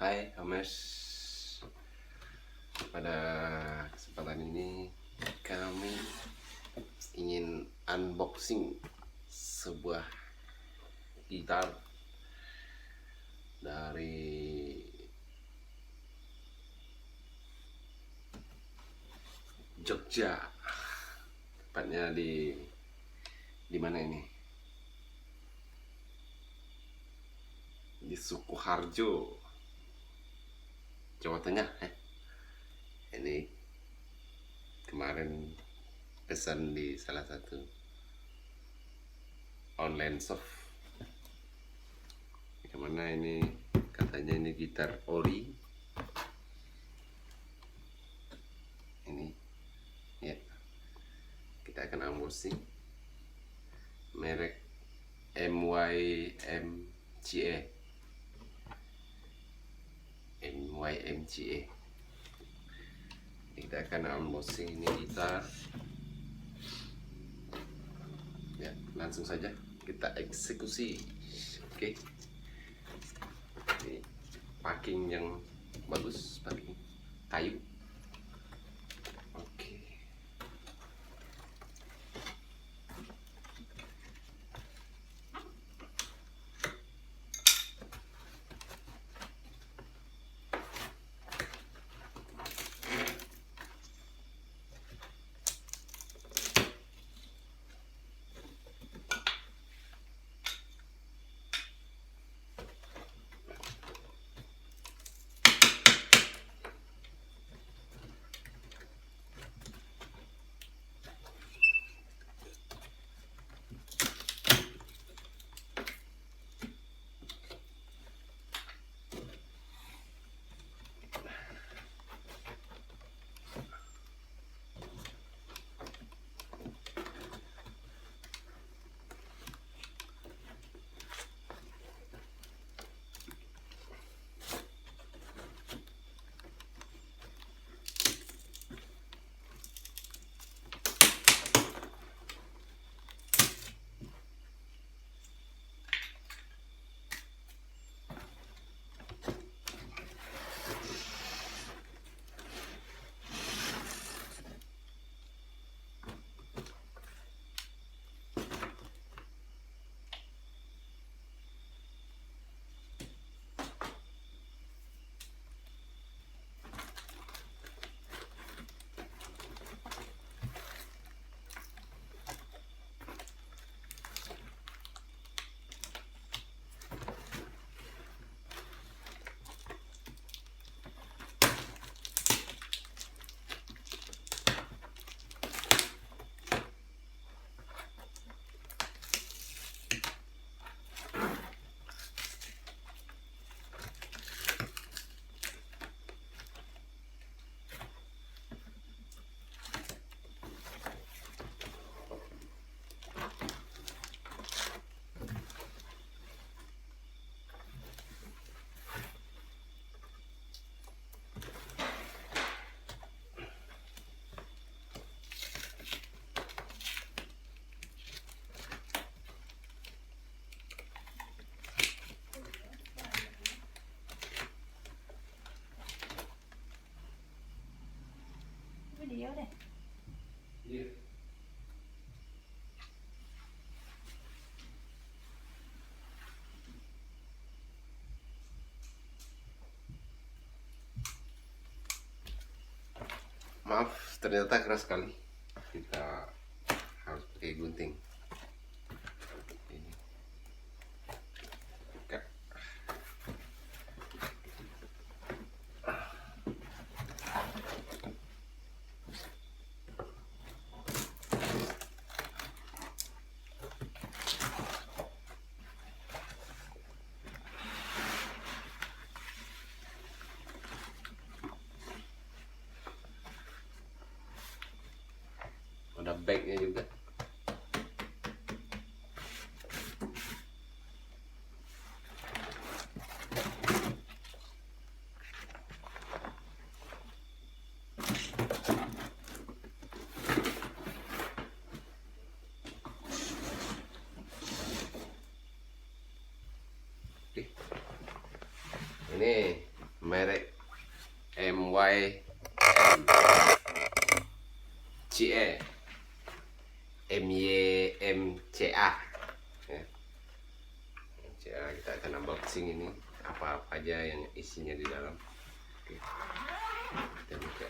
Hai Hames, pada kesempatan ini kami ingin unboxing sebuah gitar dari Jogja, tepatnya di mana ini? Di Sukoharjo, Jawa Tengah. Ini kemarin pesan di salah satu online shop. Kemana ini? Katanya ini gitar ori. Ini ya, kita akan unboxing. Merek MYMCA. Kita akan unboxing ini gitar. Ya, langsung saja kita eksekusi. Oke. Ini packing yang bagus, packing kayu. Oke. Video deh. Iya. Maaf, ternyata keras sekali. Kita harus pakai gunting. Ini. Kak. Ada bagnya juga. Oke. Ini merek CE MYMCA ya. MCA kita akan unboxing ini apa aja yang isinya di dalam. Oke. Kita buka.